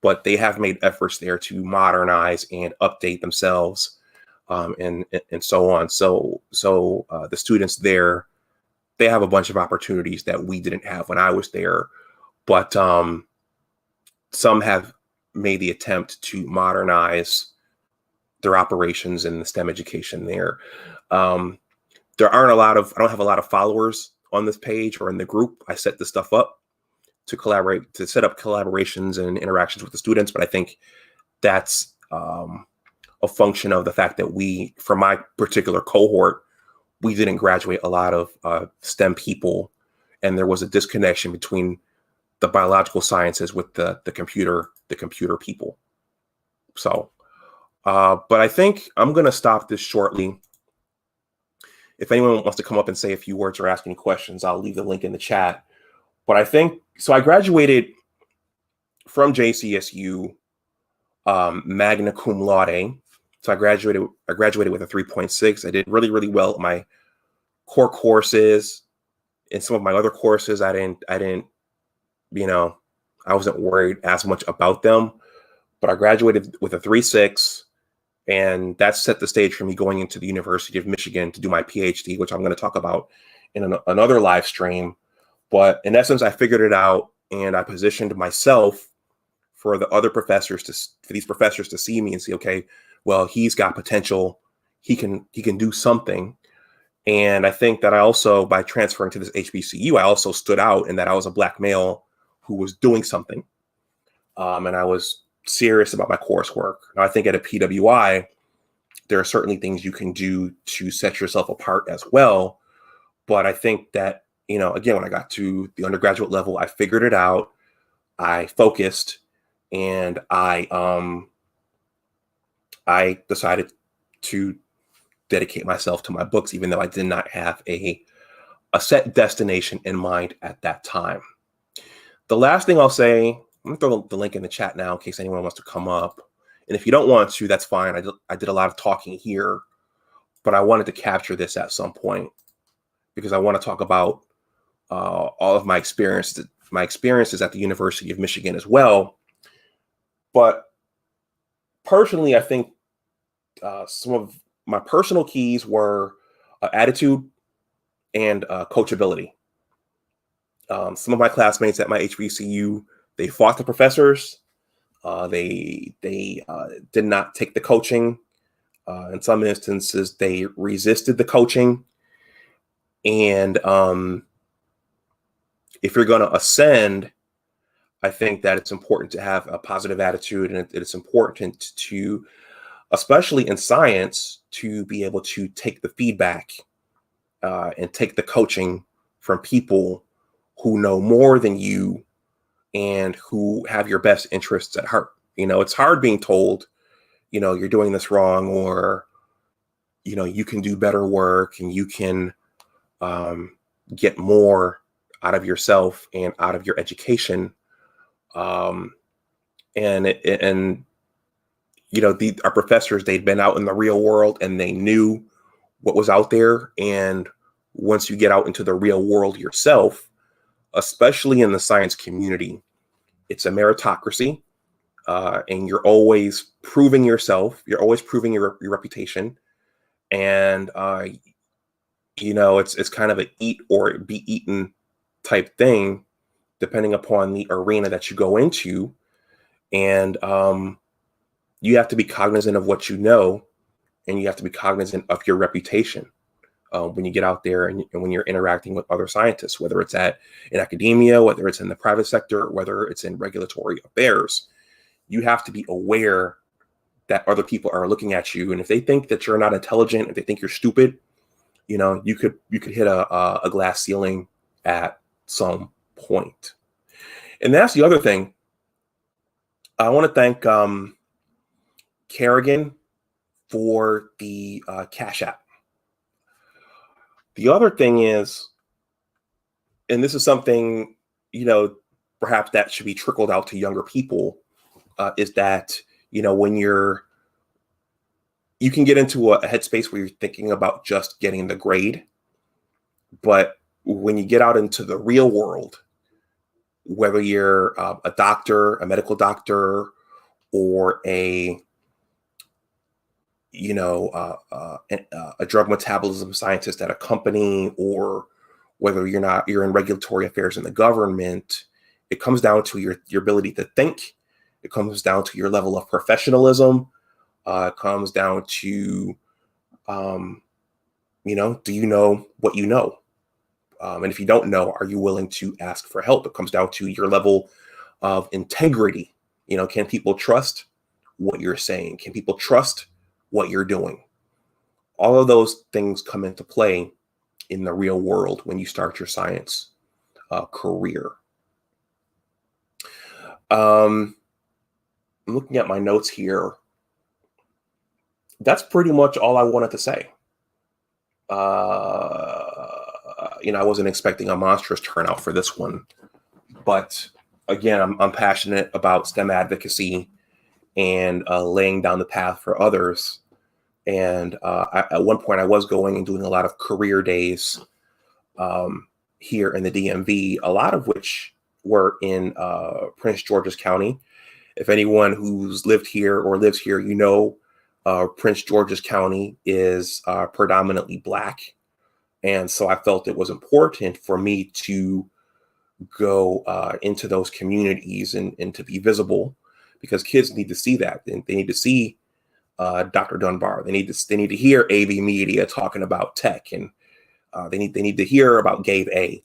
but they have made efforts there to modernize and update themselves, and so on. So the students there, they have a bunch of opportunities that we didn't have when I was there, but some have made the attempt to modernize their operations in the STEM education there. There aren't I don't have a lot of followers on this page or in the group. I set this stuff up to set up collaborations and interactions with the students, but I think that's a function of the fact that for my particular cohort, we didn't graduate a lot of STEM people, and there was a disconnection between the biological sciences with the computer people. So, but I think I'm going to stop this shortly. If anyone wants to come up and say a few words or ask any questions, I'll leave the link in the chat. But I think, so I graduated from JCSU magna cum laude. So I graduated with a 3.6. I did really, really well at my core courses. In some of my other courses, I didn't, you know, I wasn't worried as much about them. But I graduated with a 3.6, and that set the stage for me going into the University of Michigan to do my PhD, which I'm going to talk about in another live stream. But in essence, I figured it out, and I positioned myself for these professors to see me and say, okay, well, he's got potential. He can do something. And I think that I also, by transferring to this HBCU, I also stood out in that I was a Black male who was doing something. And I was serious about my coursework. Now, I think at a PWI, there are certainly things you can do to set yourself apart as well. But I think that, you know, again, when I got to the undergraduate level, I figured it out. I focused, and I decided to dedicate myself to my books, even though I did not have a set destination in mind at that time. The last thing I'll say, I'm gonna throw the link in the chat now in case anyone wants to come up. And if you don't want to, that's fine. I did a lot of talking here, but I wanted to capture this at some point because I want to talk about all of my experiences at the University of Michigan as well. But personally, I think some of my personal keys were attitude, and coachability. Some of my classmates at my HBCU, they fought the professors. They did not take the coaching. In some instances, they resisted the coaching. And if you're going to ascend, I think that it's important to have a positive attitude, and it's important to, especially in science, to be able to take the feedback and take the coaching from people who know more than you and who have your best interests at heart. It's hard being told, you're doing this wrong, or, you can do better work and you can get more out of yourself and out of your education. Our professors, they'd been out in the real world and they knew what was out there. And once you get out into the real world yourself, especially in the science community, it's a meritocracy, and you're always proving yourself. You're always proving your reputation, and it's kind of an eat or be eaten type thing, depending upon the arena that you go into, and you have to be cognizant of what you know, and you have to be cognizant of your reputation. When you get out there and when you're interacting with other scientists, whether it's in academia, whether it's in the private sector, whether it's in regulatory affairs, you have to be aware that other people are looking at you. And if they think that you're not intelligent, if they think you're stupid, you could hit a glass ceiling at some point. And that's the other thing. I want to thank Kerrigan for the Cash App. The other thing is, and this is something, perhaps that should be trickled out to younger people, is that, when you can get into a headspace where you're thinking about just getting the grade. But when you get out into the real world, whether you're a doctor, a medical doctor, or a drug metabolism scientist at a company, or whether you're in regulatory affairs in the government, it comes down to your ability to think. It comes down to your level of professionalism. It comes down to, do you know what you know? And if you don't know, are you willing to ask for help? It comes down to your level of integrity. Can people trust what you're saying? Can people trust what you're doing? All of those things come into play in the real world when you start your science career. I'm looking at my notes here. That's pretty much all I wanted to say. I wasn't expecting a monstrous turnout for this one, but again, I'm passionate about STEM advocacy and laying down the path for others. And at one point, I was going and doing a lot of career days here in the DMV, a lot of which were in Prince George's County. If anyone who's lived here or lives here, Prince George's County is predominantly Black. And so I felt it was important for me to go into those communities and to be visible, because kids need to see that. And they need to see Dr. Dunbar. They need to hear AV Media talking about tech, and they need to hear about Gabe A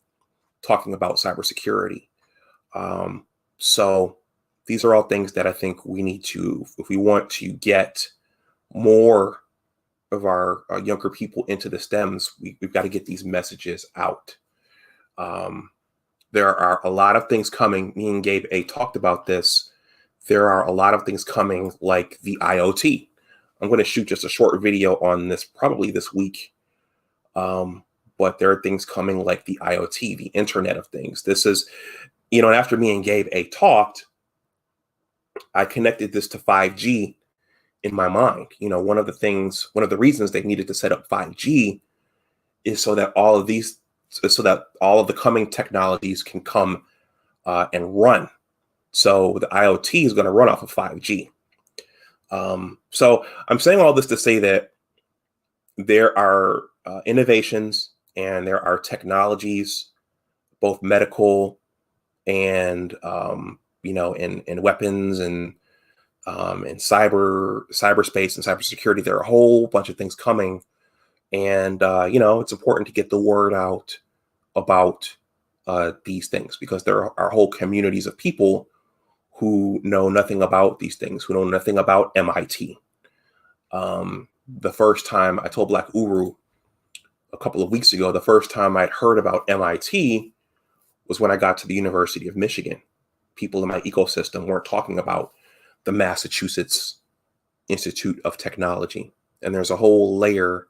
talking about cybersecurity. So these are all things that I think we need to, if we want to get more of our younger people into the STEMs, we've got to get these messages out. There are a lot of things coming. Me and Gabe A talked about this. There are a lot of things coming, like the IoT. I'm going to shoot just a short video on this probably this week. But there are things coming like the IoT, the Internet of Things. This is, and after me and Gabe A talked, I connected this to 5G in my mind. One of the reasons they needed to set up 5G is so that all of the coming technologies can come and run. So the IoT is going to run off of 5G. So I'm saying all this to say that there are innovations and there are technologies, both medical and in weapons and in cyberspace and cybersecurity. There are a whole bunch of things coming, and it's important to get the word out about these things, because there are whole communities of people who know nothing about these things, who know nothing about MIT. The first time I told Black Uru a couple of weeks ago, the first time I'd heard about MIT was when I got to the University of Michigan. People in my ecosystem weren't talking about the Massachusetts Institute of Technology. And there's a whole layer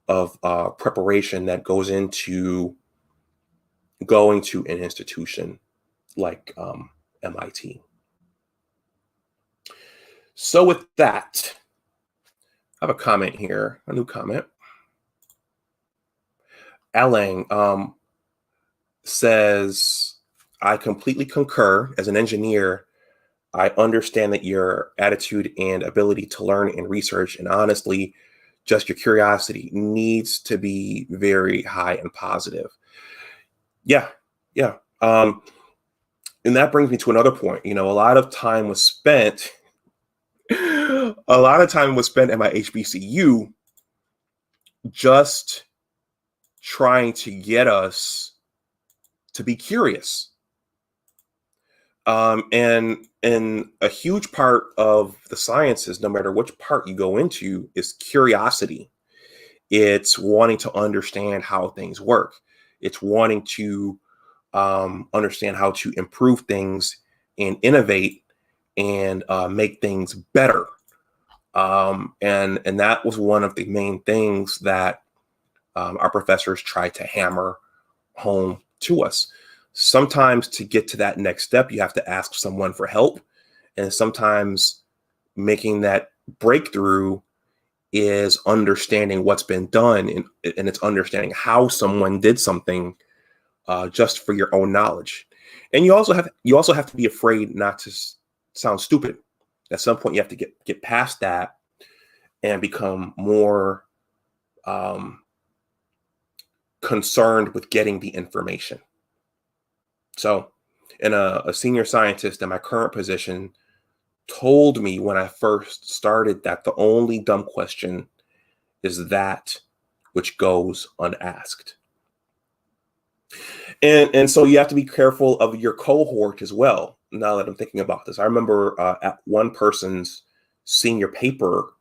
of preparation that goes into going to an institution like MIT. So with that, I have a comment here, a new comment. Alang says, I completely concur. As an engineer, I understand that your attitude and ability to learn and research, and honestly, just your curiosity, needs to be very high and positive. Yeah. And that brings me to another point. A lot of time was spent at my HBCU just trying to get us to be curious. And a huge part of the sciences, no matter which part you go into, is curiosity. It's wanting to understand how things work. It's wanting to understand how to improve things and innovate and make things better. And that was one of the main things that our professors tried to hammer home to us. Sometimes to get to that next step, you have to ask someone for help. And sometimes making that breakthrough is understanding what's been done, and it's understanding how someone did something just for your own knowledge. And you also have to be afraid not to sound stupid. At some point, you have to get past that and become more concerned with getting the information. So, and a senior scientist in my current position told me when I first started that the only dumb question is that which goes unasked. And so you have to be careful of your cohort as well. Now that I'm thinking about this, I remember at one person's senior paper,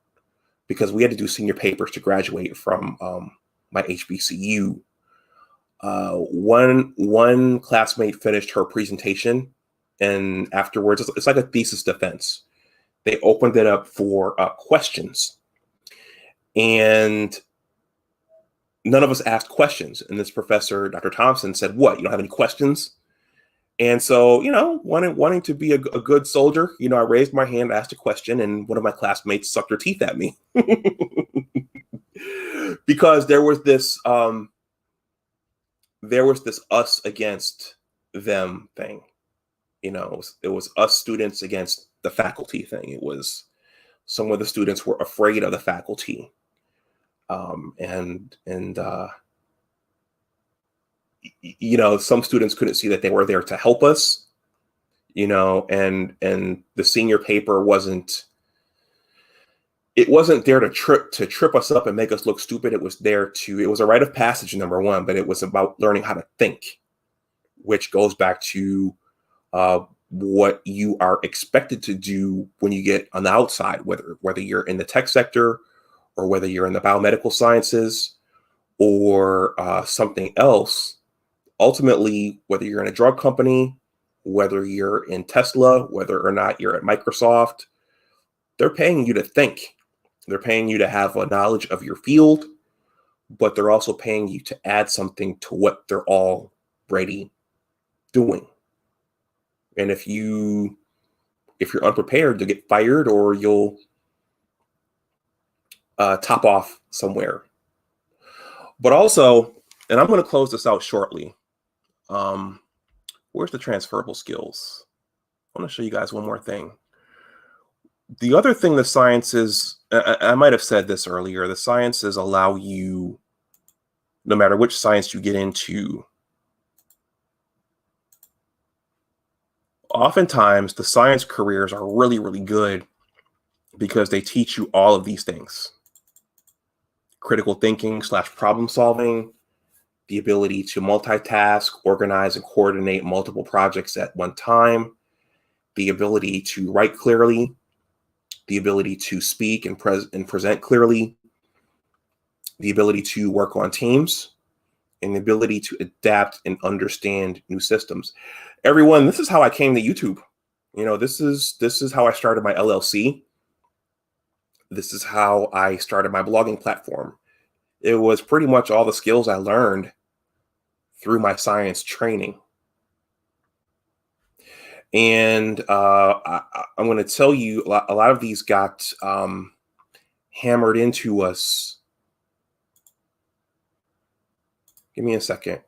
because we had to do senior papers to graduate from my HBCU. One classmate finished her presentation, and afterwards, it's like a thesis defense. They opened it up for questions, and none of us asked questions. And this professor, Dr. Thompson, said, "What? You don't have any questions?" And so, wanting to be a good soldier, I raised my hand, asked a question, and one of my classmates sucked her teeth at me because there was this us against them thing. It was us students against the faculty thing. It was some of the students were afraid of the faculty. Some students couldn't see that they were there to help us, and the senior paper wasn't there to trip us up and make us look stupid. It was a rite of passage, number one, but it was about learning how to think, which goes back to what you are expected to do when you get on the outside, whether you're in the tech sector or whether you're in the biomedical sciences or something else. Ultimately, whether you're in a drug company, whether you're in Tesla, whether or not you're at Microsoft, they're paying you to think. They're paying you to have a knowledge of your field, but they're also paying you to add something to what they're already doing. And if you're unprepared, you'll get fired or you'll top off somewhere. But also, and I'm going to close this out shortly. Where's the transferable skills? I want to show you guys one more thing. The other thing the sciences, I might have said this earlier, the sciences allow you no matter which science you get into, oftentimes the science careers are really, really good because they teach you all of these things: critical thinking / problem solving, the ability to multitask, organize, and coordinate multiple projects at one time, the ability to write clearly, the ability to speak and present clearly, the ability to work on teams, and the ability to adapt and understand new systems. Everyone, this is how I came to YouTube. This is how I started my LLC. This is how I started my blogging platform. It was pretty much all the skills I learned through my science training. And I'm going to tell you, a lot of these got hammered into us. Give me a second.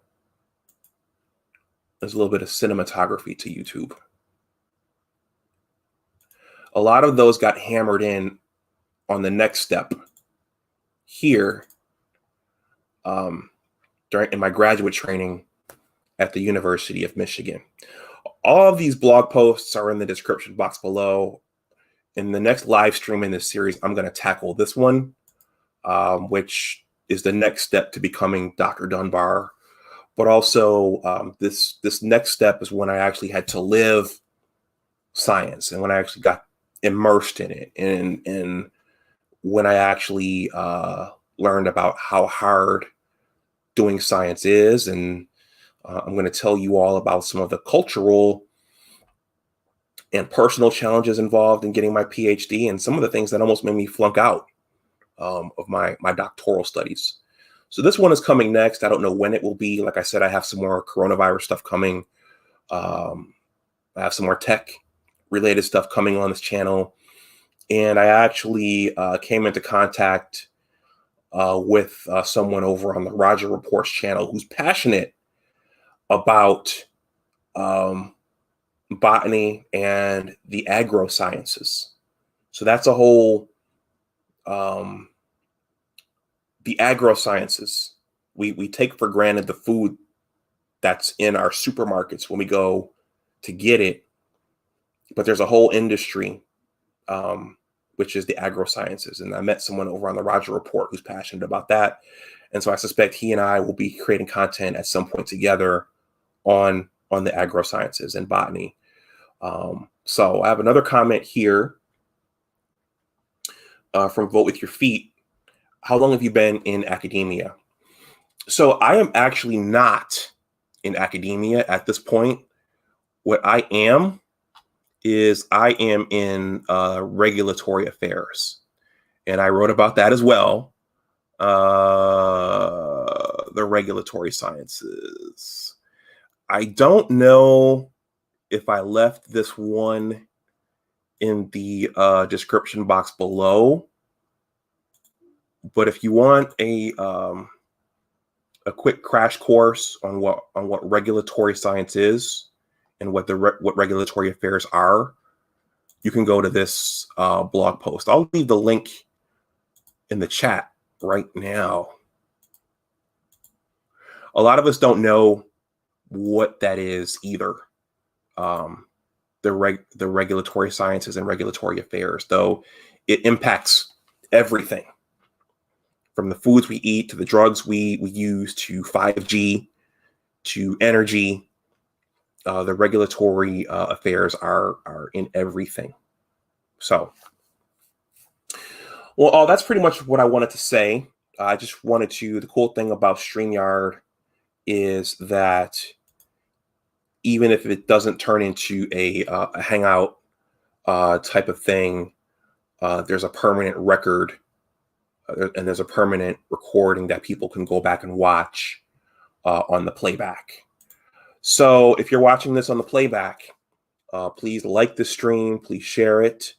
There's a little bit of cinematography to YouTube. A lot of those got hammered in on the next step here in my graduate training at the University of Michigan. All of these blog posts are in the description box below. In the next live stream in this series, I'm going to tackle this one, which is the next step to becoming Dr. Dunbar. But also this next step is when I actually had to live science and when I actually got immersed in it, and when I actually learned about how hard doing science is. And I'm going to tell you all about some of the cultural and personal challenges involved in getting my PhD and some of the things that almost made me flunk out of my doctoral studies. So this one is coming next. I don't know when it will be. Like I said, I have some more coronavirus stuff coming. I have some more tech related stuff coming on this channel. And I actually came into contact with someone over on the Roger Reports channel who's passionate about botany and the agro sciences. So that's a whole, the agro sciences. We take for granted the food that's in our supermarkets when we go to get it, but there's a whole industry, which is the agro sciences. And I met someone over on the Roger Report who's passionate about that. And so I suspect he and I will be creating content at some point together on the agro sciences and botany. So I have another comment here from Vote With Your Feet. How long have you been in academia? So I am actually not in academia at this point. What I am is I am in regulatory affairs. And I wrote about that as well. The regulatory sciences. I don't know if I left this one in the description box below, but if you want a quick crash course on what regulatory science is and what regulatory affairs are, you can go to this blog post. I'll leave the link in the chat right now. A lot of us don't know what that is either. The regulatory sciences and regulatory affairs, though it impacts everything from the foods we eat to the drugs we use to 5G to energy. The regulatory affairs are in everything. So, well, that's pretty much what I wanted to say. I just wanted to, the cool thing about StreamYard is that even if it doesn't turn into a hangout type of thing, there's a permanent record and there's a permanent recording that people can go back and watch on the playback. So if you're watching this on the playback, please like the stream, please share it,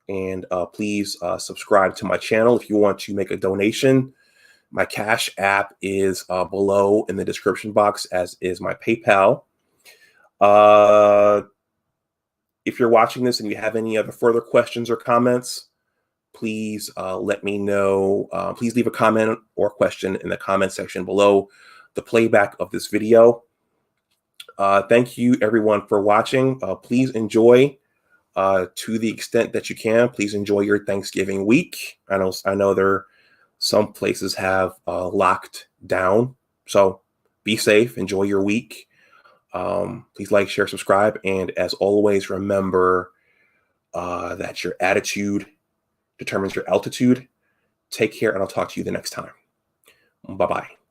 and please subscribe to my channel. If you want to make a donation, my Cash App is below in the description box, as is my PayPal. If you're watching this and you have any other further questions or comments, please let me know. Please leave a comment or question in the comment section below the playback of this video. Thank you everyone for watching. Please enjoy to the extent that you can. Please enjoy your Thanksgiving week. I know some places have locked down, so be safe, enjoy your week. Please like, share, subscribe, and as always, remember that your attitude determines your altitude. Take care, and I'll talk to you the next time. Bye-bye.